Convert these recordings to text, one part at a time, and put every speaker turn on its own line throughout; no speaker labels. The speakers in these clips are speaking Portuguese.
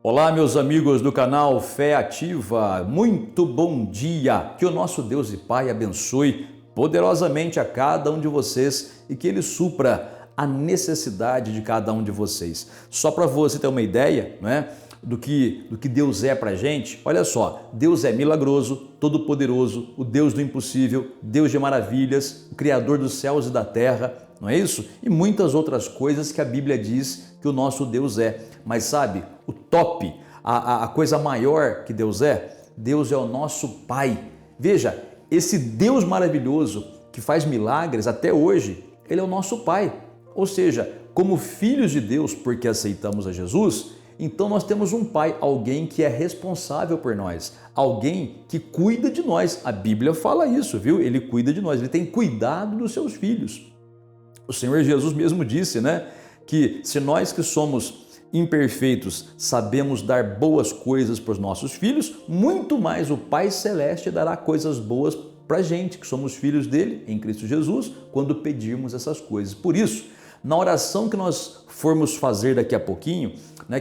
Olá, meus amigos do canal Fé Ativa, muito bom dia! Que o nosso Deus e Pai abençoe poderosamente a cada um de vocês e que Ele supra a necessidade de cada um de vocês. Só para você ter uma ideia, do que Deus é para a gente, olha só, Deus é milagroso, todo-poderoso, o Deus do impossível, Deus de maravilhas, o Criador dos céus e da terra, não é isso? E muitas outras coisas que a Bíblia diz que o nosso Deus é. Mas sabe, o top, a coisa maior que Deus é o nosso Pai. Veja, esse Deus maravilhoso que faz milagres até hoje, Ele é o nosso Pai. Ou seja, como filhos de Deus, porque aceitamos a Jesus, então nós temos um Pai, alguém que é responsável por nós, alguém que cuida de nós. A Bíblia fala isso, viu? Ele cuida de nós, Ele tem cuidado dos seus filhos. O Senhor Jesus mesmo disse, que se nós que somos imperfeitos sabemos dar boas coisas para os nossos filhos, muito mais o Pai Celeste dará coisas boas para a gente, que somos filhos dele, em Cristo Jesus, quando pedirmos essas coisas. Por isso, na oração que nós formos fazer daqui a pouquinho,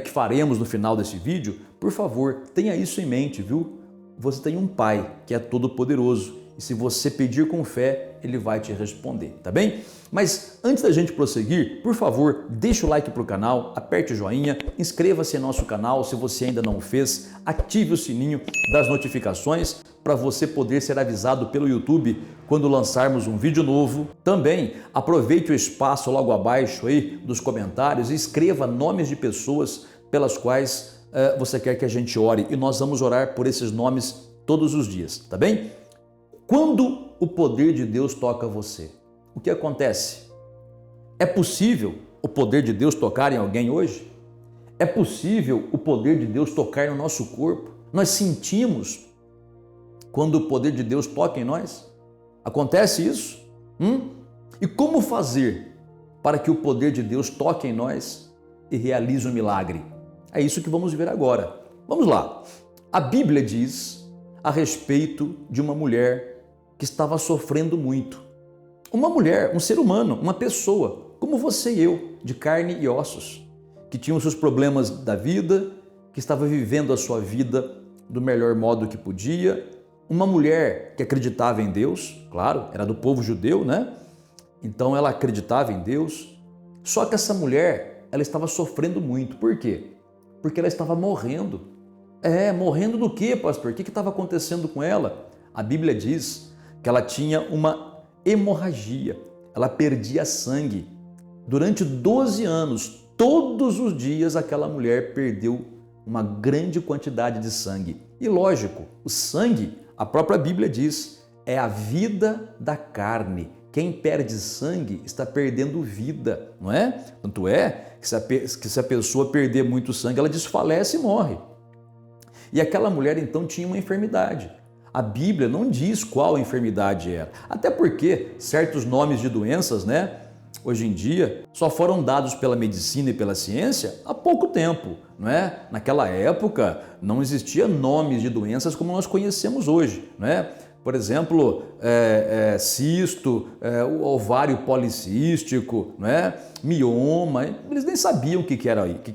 que faremos no final desse vídeo, por favor, tenha isso em mente, viu? Você tem um Pai que é todo-poderoso e se você pedir com fé, Ele vai te responder, tá bem? Mas antes da gente prosseguir, por favor, deixa o like para o canal, aperte o joinha, inscreva-se em nosso canal se você ainda não fez, ative o sininho das notificações para você poder ser avisado pelo YouTube quando lançarmos um vídeo novo. Também aproveite o espaço logo abaixo aí dos comentários e escreva nomes de pessoas pelas quais você quer que a gente ore e nós vamos orar por esses nomes todos os dias, tá bem? Quando o poder de Deus toca você, o que acontece? É possível o poder de Deus tocar em alguém hoje? É possível o poder de Deus tocar no nosso corpo? Nós sentimos quando o poder de Deus toca em nós? Acontece isso? E como fazer para que o poder de Deus toque em nós e realize um milagre? É isso que vamos ver agora. Vamos lá. A Bíblia diz a respeito de uma mulher que estava sofrendo muito. Uma mulher, um ser humano, uma pessoa, como você e eu, de carne e ossos, que tinha os seus problemas da vida, que estava vivendo a sua vida do melhor modo que podia. Uma mulher que acreditava em Deus, claro, era do povo judeu, Então ela acreditava em Deus. Só que essa mulher, ela estava sofrendo muito. Por quê? Porque ela estava morrendo. Morrendo do quê, pastor? O que estava acontecendo com ela? A Bíblia diz que ela tinha uma hemorragia, ela perdia sangue. Durante 12 anos, todos os dias aquela mulher perdeu uma grande quantidade de sangue. E lógico, o sangue, a própria Bíblia diz, é a vida da carne. Quem perde sangue está perdendo vida, não é? Tanto é que se a pessoa perder muito sangue, ela desfalece e morre. E aquela mulher então tinha uma enfermidade. A Bíblia não diz qual enfermidade era, até porque certos nomes de doenças, hoje em dia, só foram dados pela medicina e pela ciência há pouco tempo, Naquela época não existia nomes de doenças como nós conhecemos hoje, Por exemplo, cisto, ovário policístico, mioma, eles nem sabiam o que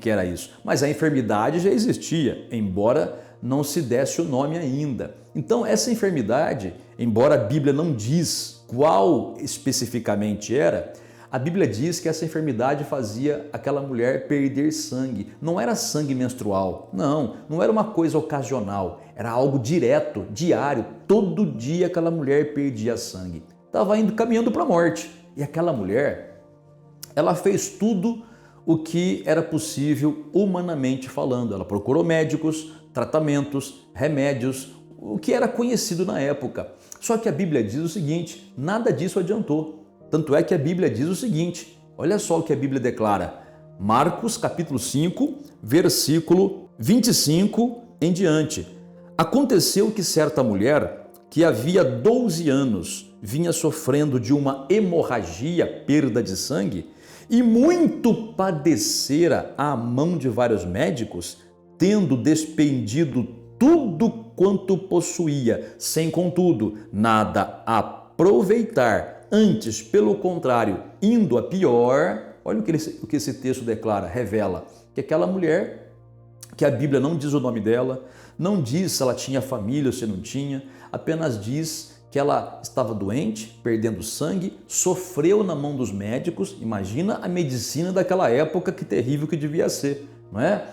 era isso, mas a enfermidade já existia, embora não se desse o nome ainda. Então essa enfermidade, embora a Bíblia não diz qual especificamente era, a Bíblia diz que essa enfermidade fazia aquela mulher perder sangue. Não era sangue menstrual, não era uma coisa ocasional, era algo direto, diário, todo dia aquela mulher perdia sangue. Estava caminhando para a morte. E aquela mulher, ela fez tudo o que era possível humanamente falando. Ela procurou médicos, tratamentos, remédios, o que era conhecido na época. Só que a Bíblia diz o seguinte, nada disso adiantou. Tanto é que a Bíblia diz o seguinte, olha só o que a Bíblia declara. Marcos capítulo 5, versículo 25 em diante. Aconteceu que certa mulher, que havia 12 anos, vinha sofrendo de uma hemorragia, perda de sangue, e muito padecera à mão de vários médicos, tendo despendido tudo quanto possuía, sem contudo nada aproveitar, antes, pelo contrário, indo a pior. Olha o que esse texto declara, revela, que aquela mulher que a Bíblia não diz o nome dela, não diz se ela tinha família ou se não tinha, apenas diz que ela estava doente, perdendo sangue, sofreu na mão dos médicos. Imagina a medicina daquela época, que terrível que devia ser, não é?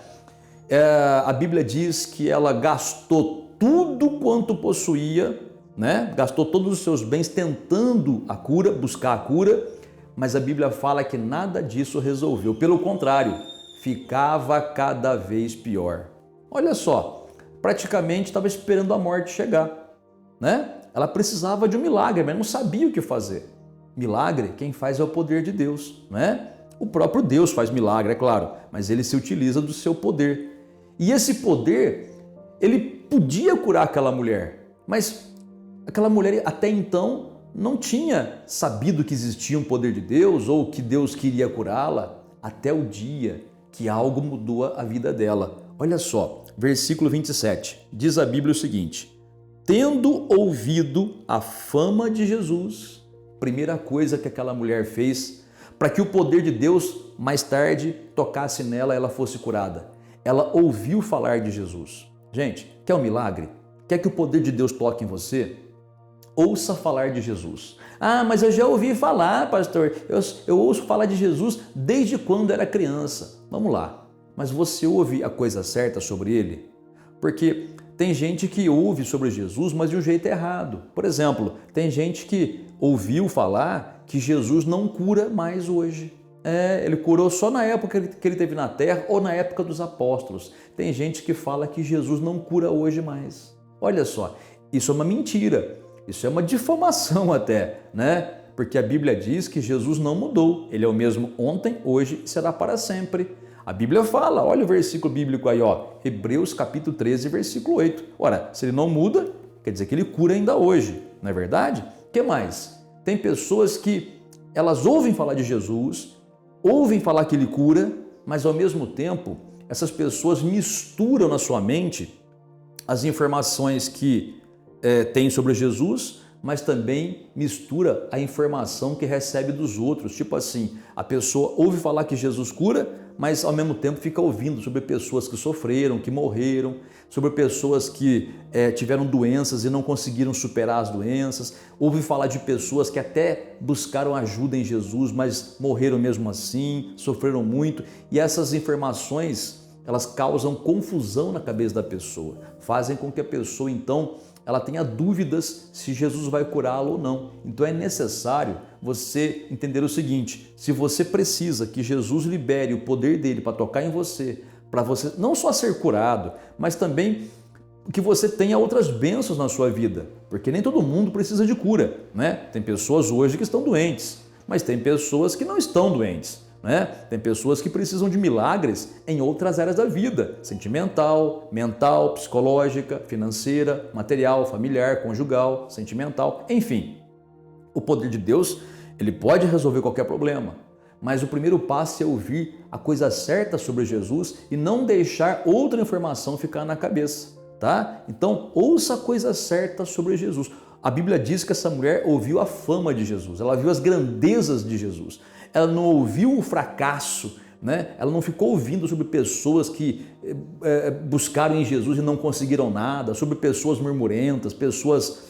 A Bíblia diz que ela gastou tudo quanto possuía, né? Gastou todos os seus bens tentando a cura, buscar a cura, mas a Bíblia fala que nada disso resolveu. Pelo contrário, ficava cada vez pior. Olha só, praticamente estava esperando a morte chegar, né? Ela precisava de um milagre, mas não sabia o que fazer. Milagre, quem faz é o poder de Deus, né? O próprio Deus faz milagre, é claro, mas ele se utiliza do seu poder. E esse poder, ele podia curar aquela mulher, mas aquela mulher até então não tinha sabido que existia um poder de Deus ou que Deus queria curá-la, até o dia que algo mudou a vida dela. Olha só, versículo 27, diz a Bíblia o seguinte: tendo ouvido a fama de Jesus, primeira coisa que aquela mulher fez para que o poder de Deus mais tarde tocasse nela e ela fosse curada, ela ouviu falar de Jesus. Gente, quer um milagre? Quer que o poder de Deus toque em você? Ouça falar de Jesus. Ah, mas eu já ouvi falar, pastor, eu ouço falar de Jesus desde quando era criança. Vamos lá, mas você ouve a coisa certa sobre ele? Porque tem gente que ouve sobre Jesus, mas de um jeito errado. Por exemplo, tem gente que ouviu falar que Jesus não cura mais hoje. Ele curou só na época que ele esteve na terra ou na época dos apóstolos. Tem gente que fala que Jesus não cura hoje mais. Olha só, isso é uma mentira, isso é uma difamação até, né? Porque a Bíblia diz que Jesus não mudou, ele é o mesmo ontem, hoje e será para sempre. A Bíblia fala, olha o versículo bíblico aí, ó, Hebreus capítulo 13, versículo 8. Ora, se ele não muda, quer dizer que ele cura ainda hoje, não é verdade? O que mais? Tem pessoas que elas ouvem falar de Jesus, ouvem falar que ele cura, mas ao mesmo tempo, essas pessoas misturam na sua mente as informações que tem sobre Jesus, mas também mistura a informação que recebe dos outros. Tipo assim, a pessoa ouve falar que Jesus cura, mas ao mesmo tempo fica ouvindo sobre pessoas que sofreram, que morreram, sobre pessoas que tiveram doenças e não conseguiram superar as doenças, ouve falar de pessoas que até buscaram ajuda em Jesus, mas morreram mesmo assim, sofreram muito, e essas informações, elas causam confusão na cabeça da pessoa, fazem com que a pessoa então ela tenha dúvidas se Jesus vai curá-lo ou não. Então é necessário você entender o seguinte: se você precisa que Jesus libere o poder dele para tocar em você, para você não só ser curado, mas também que você tenha outras bênçãos na sua vida, porque nem todo mundo precisa de cura, né? Tem pessoas hoje que estão doentes, mas tem pessoas que não estão doentes. Tem pessoas que precisam de milagres em outras áreas da vida, sentimental, mental, psicológica, financeira, material, familiar, conjugal, sentimental, enfim. O poder de Deus, ele pode resolver qualquer problema, mas o primeiro passo é ouvir a coisa certa sobre Jesus e não deixar outra informação ficar na cabeça, tá? Então, ouça a coisa certa sobre Jesus. A Bíblia diz que essa mulher ouviu a fama de Jesus, ela viu as grandezas de Jesus. Ela não ouviu o fracasso, né? Ela não ficou ouvindo sobre pessoas que buscaram em Jesus e não conseguiram nada, sobre pessoas murmurentas, pessoas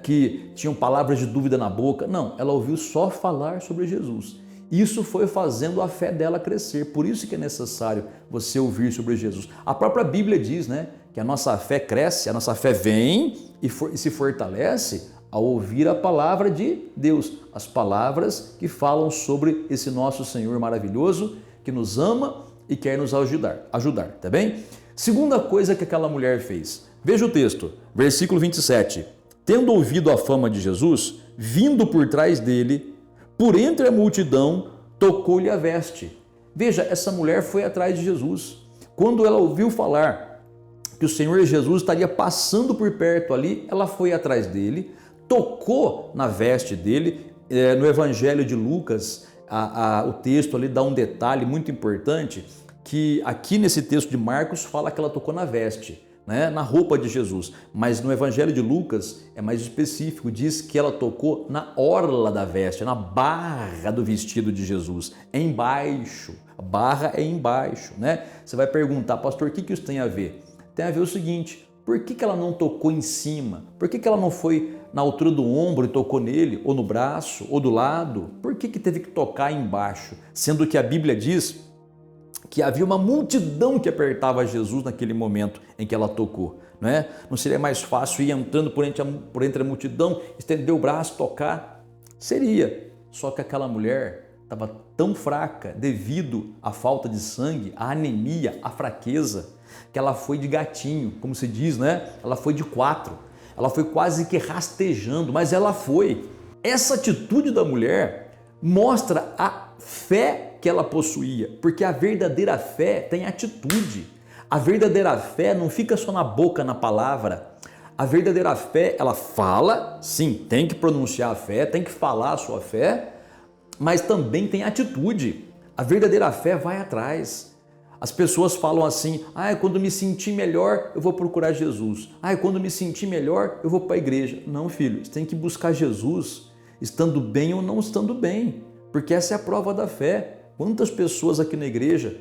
que tinham palavras de dúvida na boca. Não, ela ouviu só falar sobre Jesus. Isso foi fazendo a fé dela crescer, por isso que é necessário você ouvir sobre Jesus. A própria Bíblia diz, né, que a nossa fé cresce, a nossa fé vem e se fortalece ao ouvir a palavra de Deus, as palavras que falam sobre esse nosso Senhor maravilhoso, que nos ama e quer nos ajudar, tá bem? Segunda coisa que aquela mulher fez, veja o texto, versículo 27, tendo ouvido a fama de Jesus, vindo por trás dele, por entre a multidão, tocou-lhe a veste. Veja, essa mulher foi atrás de Jesus. Quando ela ouviu falar que o Senhor Jesus estaria passando por perto ali, ela foi atrás dele, tocou na veste dele. No Evangelho de Lucas, o texto ali dá um detalhe muito importante, que aqui nesse texto de Marcos fala que ela tocou na veste, né, na roupa de Jesus, mas no Evangelho de Lucas é mais específico, diz que ela tocou na orla da veste, na barra do vestido de Jesus, embaixo, A barra é embaixo, né? Você vai perguntar, pastor, o que isso tem a ver? Tem a ver o seguinte, por que ela não tocou em cima? Por que ela não foi na altura do ombro e tocou nele, ou no braço, ou do lado? Por que teve que tocar embaixo? Sendo que a Bíblia diz que havia uma multidão que apertava Jesus naquele momento em que ela tocou, não é? Não seria mais fácil ir entrando por entre a multidão, estender o braço, tocar? Seria, só que aquela mulher estava tão fraca devido à falta de sangue, à anemia, à fraqueza, que ela foi de gatinho, como se diz, né? Ela foi de 4, ela foi quase que rastejando, mas ela foi. Essa atitude da mulher mostra a fé que ela possuía, porque a verdadeira fé tem atitude. A verdadeira fé não fica só na boca, na palavra. A verdadeira fé, ela fala, sim, tem que pronunciar a fé, tem que falar a sua fé, mas também tem atitude. A verdadeira fé vai atrás. As pessoas falam assim, quando me sentir melhor, eu vou procurar Jesus. Quando me sentir melhor, eu vou para a igreja. Não, filho, você tem que buscar Jesus, estando bem ou não estando bem, porque essa é a prova da fé. Quantas pessoas aqui na igreja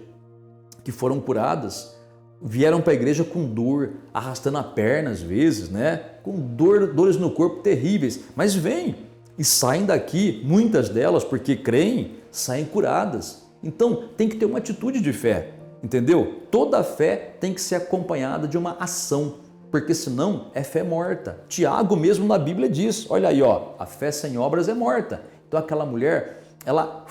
que foram curadas vieram para a igreja com dor, arrastando a perna às vezes, né? Com dores no corpo terríveis, mas vêm e saem daqui, muitas delas, porque creem, saem curadas. Então tem que ter uma atitude de fé, entendeu? Toda fé tem que ser acompanhada de uma ação, porque senão é fé morta. Tiago mesmo na Bíblia diz, olha aí, ó, a fé sem obras é morta. Então aquela mulher, ela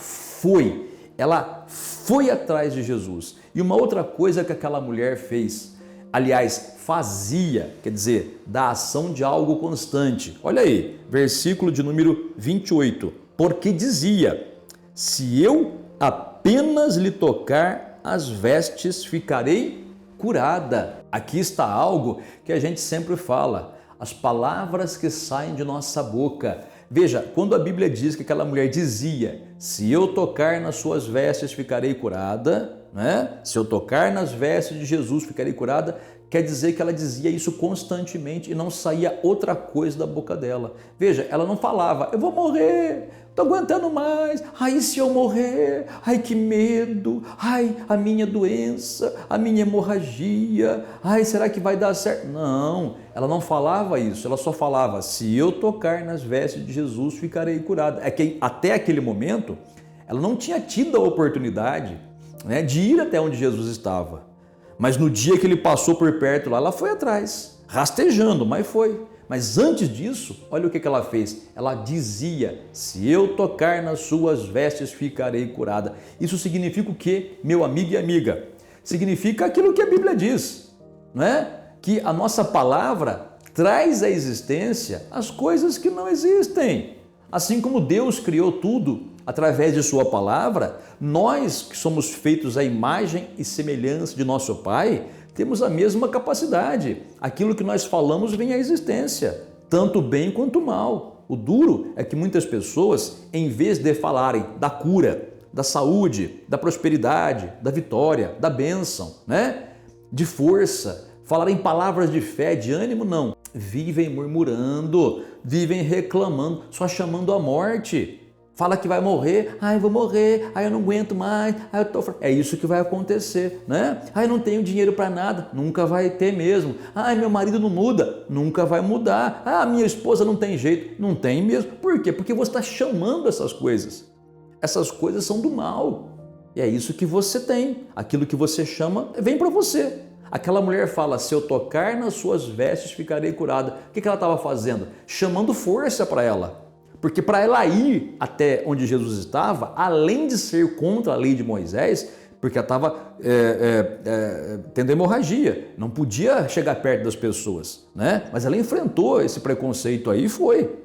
foi atrás de Jesus. E uma outra coisa que aquela mulher fez, aliás, fazia, quer dizer, da ação de algo constante. Olha aí, versículo de número 28. Porque dizia, se eu apenas lhe tocar as vestes, ficarei curada. Aqui está algo que a gente sempre fala, as palavras que saem de nossa boca. Veja, quando a Bíblia diz que aquela mulher dizia, se eu tocar nas suas vestes ficarei curada, né? Se eu tocar nas vestes de Jesus ficarei curada, quer dizer que ela dizia isso constantemente e não saía outra coisa da boca dela. Veja, ela não falava, eu vou morrer, estou aguentando mais, ai se eu morrer, ai que medo, ai a minha doença, a minha hemorragia, ai será que vai dar certo? Não, ela não falava isso, ela só falava, se eu tocar nas vestes de Jesus ficarei curada. É que até aquele momento ela não tinha tido a oportunidade, né, de ir até onde Jesus estava, mas no dia que ele passou por perto lá, ela foi atrás, rastejando, mas foi. Mas antes disso, olha o que ela fez. Ela dizia, se eu tocar nas suas vestes, ficarei curada. Isso significa o quê, meu amigo e amiga? Significa aquilo que a Bíblia diz, não é? Que a nossa palavra traz à existência as coisas que não existem. Assim como Deus criou tudo através de sua palavra, nós que somos feitos à imagem e semelhança de nosso Pai, temos a mesma capacidade. Aquilo que nós falamos vem à existência, tanto bem quanto mal. O duro é que muitas pessoas, em vez de falarem da cura, da saúde, da prosperidade, da vitória, da bênção, né? De força, falarem palavras de fé, de ânimo, não. Vivem murmurando, vivem reclamando, só chamando a morte. Fala que vai morrer, eu vou morrer, eu não aguento mais, eu tô... É isso que vai acontecer, né? Eu não tenho dinheiro para nada, nunca vai ter mesmo. Meu marido não muda, nunca vai mudar. Minha esposa não tem jeito, não tem mesmo. Por quê? Porque você está chamando essas coisas. Essas coisas são do mal. E é isso que você tem. Aquilo que você chama, vem para você. Aquela mulher fala, se eu tocar nas suas vestes, ficarei curada. O que ela estava fazendo? Chamando força para ela. Porque para ela ir até onde Jesus estava, além de ser contra a lei de Moisés, porque ela estava tendo hemorragia, não podia chegar perto das pessoas, né? Mas ela enfrentou esse preconceito aí e foi.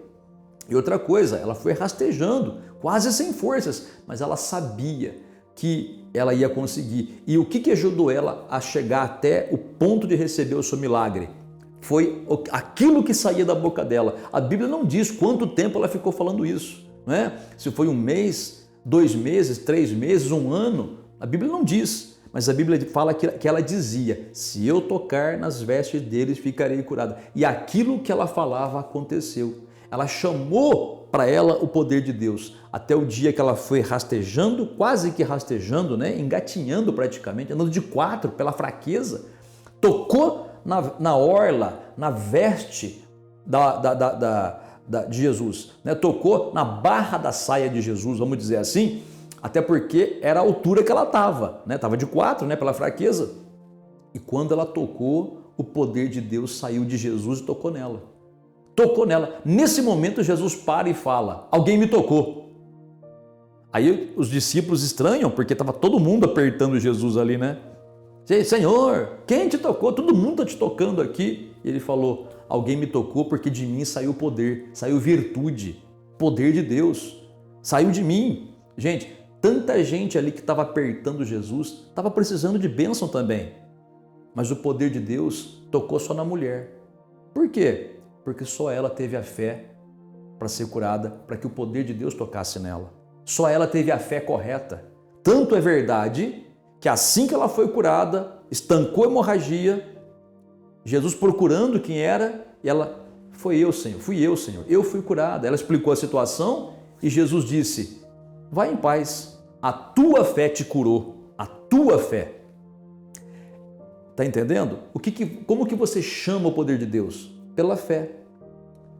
E outra coisa, ela foi rastejando, quase sem forças, mas ela sabia que ela ia conseguir. E o que ajudou ela a chegar até o ponto de receber o seu milagre? Foi aquilo que saía da boca dela. A Bíblia não diz quanto tempo ela ficou falando isso, né? Se foi 1 mês, 2 meses, 3 meses, 1 ano, a Bíblia não diz. Mas a Bíblia fala que ela dizia, se eu tocar nas vestes deles, ficarei curada. E aquilo que ela falava aconteceu. ela chamou para ela o poder de Deus, até o dia que ela foi rastejando, quase que rastejando, né? Engatinhando praticamente, andando de quatro pela fraqueza, tocou na orla, na veste de Jesus, né? Tocou na barra da saia de Jesus, vamos dizer assim, até porque era a altura que ela estava, né? Estava de quatro, né? Pela fraqueza. E quando ela tocou, o poder de Deus saiu de Jesus e tocou nela. Tocou nela. Nesse momento, Jesus para e fala: alguém me tocou. Aí os discípulos estranham, porque estava todo mundo apertando Jesus ali, né? Senhor, quem te tocou? Todo mundo está te tocando aqui. E ele falou: alguém me tocou porque de mim saiu poder, saiu virtude, poder de Deus, saiu de mim. Gente, tanta gente ali que estava apertando Jesus, estava precisando de bênção também. Mas o poder de Deus tocou só na mulher. Por quê? Porque só ela teve a fé para ser curada, para que o poder de Deus tocasse nela. Só ela teve a fé correta. Tanto é verdade que assim que ela foi curada, estancou a hemorragia, Jesus procurando quem era, e ela: fui eu, Senhor, eu fui curada. Ela explicou a situação e Jesus disse: vai em paz, a tua fé te curou, a tua fé. Está entendendo? Como que você chama o poder de Deus? Pela fé.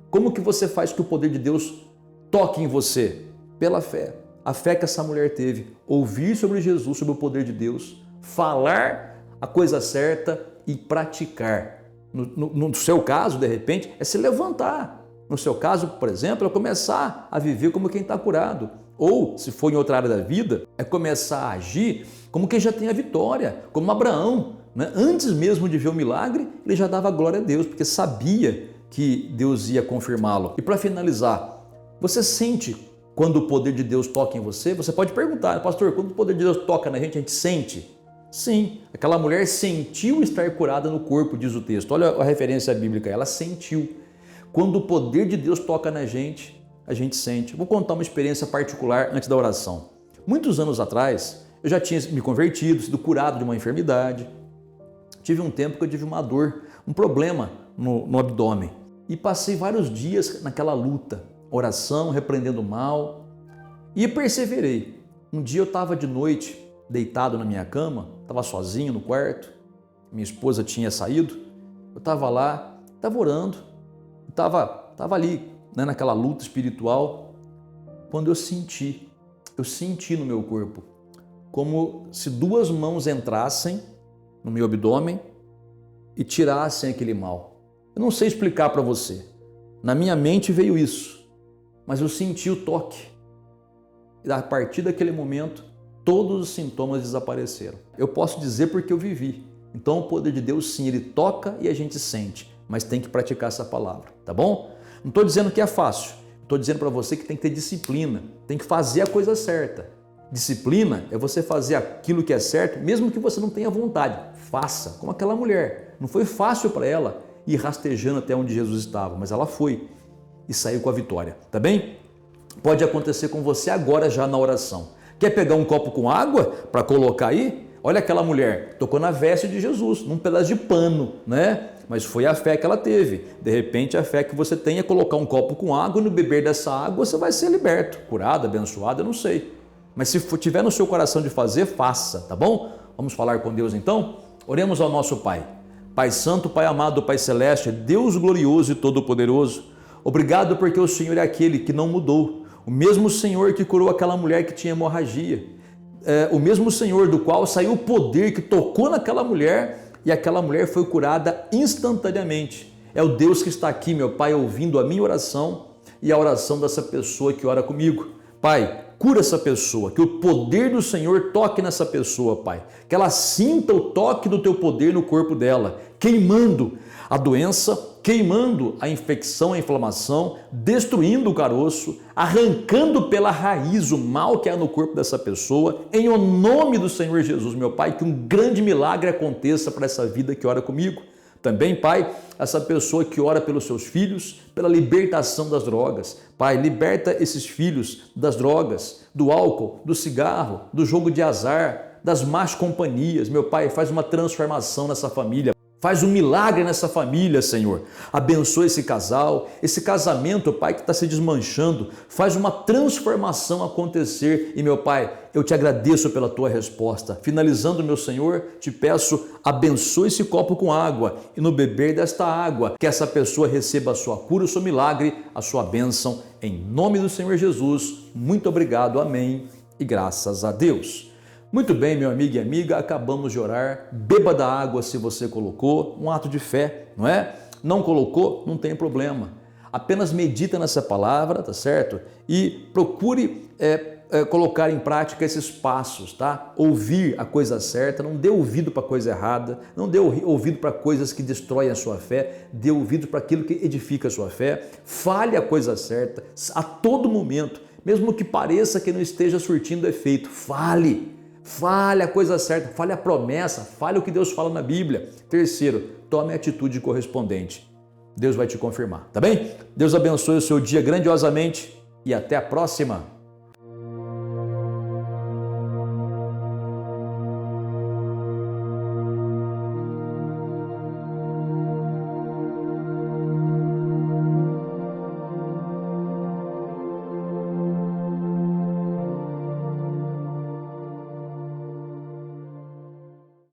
Como que você faz que o poder de Deus toque em você? Pela fé. A fé que essa mulher teve, ouvir sobre Jesus, sobre o poder de Deus, falar a coisa certa e praticar. No seu caso, de repente, é se levantar. No seu caso, por exemplo, é começar a viver como quem está curado. Ou, se for em outra área da vida, é começar a agir como quem já tem a vitória, como Abraão. Né? Antes mesmo de ver o milagre, ele já dava glória a Deus, porque sabia que Deus ia confirmá-lo. E para finalizar, você sente quando o poder de Deus toca em você? Você pode perguntar: pastor, quando o poder de Deus toca na gente, a gente sente? Sim, aquela mulher sentiu estar curada no corpo, diz o texto. Olha a referência bíblica, ela sentiu. Quando o poder de Deus toca na gente, a gente sente. Vou contar uma experiência particular antes da oração. Muitos anos atrás, eu já tinha me convertido, sido curado de uma enfermidade. Tive um tempo que eu tive uma dor, um problema no abdômen. E passei vários dias naquela luta, oração, repreendendo o mal. E perseverei. Um dia eu estava de noite, deitado na minha cama, estava sozinho no quarto, minha esposa tinha saído, eu estava lá, estava orando, estava ali, né, naquela luta espiritual, quando eu senti no meu corpo, como se duas mãos entrassem no meu abdômen e tirassem aquele mal. Eu não sei explicar para você. Na minha mente veio isso, mas eu senti o toque. E a partir daquele momento, todos os sintomas desapareceram. Eu posso dizer porque eu vivi. Então o poder de Deus, sim, ele toca e a gente sente, mas tem que praticar essa palavra, tá bom? Não estou dizendo que é fácil. Estou dizendo para você que tem que ter disciplina, tem que fazer a coisa certa. Disciplina é você fazer aquilo que é certo, mesmo que você não tenha vontade. Faça, como aquela mulher. Não foi fácil para ela ir rastejando até onde Jesus estava, mas ela foi e saiu com a vitória, tá bem? Pode acontecer com você agora já na oração. Quer pegar um copo com água para colocar aí? Olha aquela mulher, tocou na veste de Jesus, num pedaço de pano, né? Mas foi a fé que ela teve. De repente, a fé que você tem é colocar um copo com água e no beber dessa água você vai ser liberto, curado, abençoado, eu não sei. Mas se tiver no seu coração de fazer, faça, tá bom? Vamos falar com Deus então? Oremos ao nosso Pai. Pai Santo, Pai amado, Pai Celeste, Deus glorioso e todo-poderoso, obrigado porque o Senhor é aquele que não mudou. O mesmo Senhor que curou aquela mulher que tinha hemorragia. O mesmo Senhor do qual saiu o poder que tocou naquela mulher e aquela mulher foi curada instantaneamente. É o Deus que está aqui, meu Pai, ouvindo a minha oração e a oração dessa pessoa que ora comigo. Pai, cura essa pessoa, que o poder do Senhor toque nessa pessoa, Pai. Que ela sinta o toque do teu poder no corpo dela, queimando a doença, queimando a infecção, a inflamação, destruindo o caroço, arrancando pela raiz o mal que há no corpo dessa pessoa. Em o nome do Senhor Jesus, meu Pai, que um grande milagre aconteça para essa vida que ora comigo. Também, Pai, essa pessoa que ora pelos seus filhos, pela libertação das drogas. Pai, liberta esses filhos das drogas, do álcool, do cigarro, do jogo de azar, das más companhias. Meu Pai, faz uma transformação nessa família. Faz um milagre nessa família, Senhor. Abençoa esse casal, esse casamento, Pai, que está se desmanchando. Faz uma transformação acontecer. E, meu Pai, eu te agradeço pela tua resposta. Finalizando, meu Senhor, te peço, abençoe esse copo com água. E no beber desta água, que essa pessoa receba a sua cura, o seu milagre, a sua bênção. Em nome do Senhor Jesus, muito obrigado. Amém. E graças a Deus. Muito bem, meu amigo e amiga, acabamos de orar. Beba da água se você colocou, um ato de fé, não é? Não colocou, não tem problema. Apenas medita nessa palavra, tá certo? E procure colocar em prática esses passos, tá? Ouvir a coisa certa, não dê ouvido para coisa errada, não dê ouvido para coisas que destroem a sua fé, dê ouvido para aquilo que edifica a sua fé. Fale a coisa certa a todo momento, mesmo que pareça que não esteja surtindo efeito, fale. Fale a coisa certa, fale a promessa, fale o que Deus fala na Bíblia. Terceiro, tome a atitude correspondente. Deus vai te confirmar, tá bem? Deus abençoe o seu dia grandiosamente e até a próxima.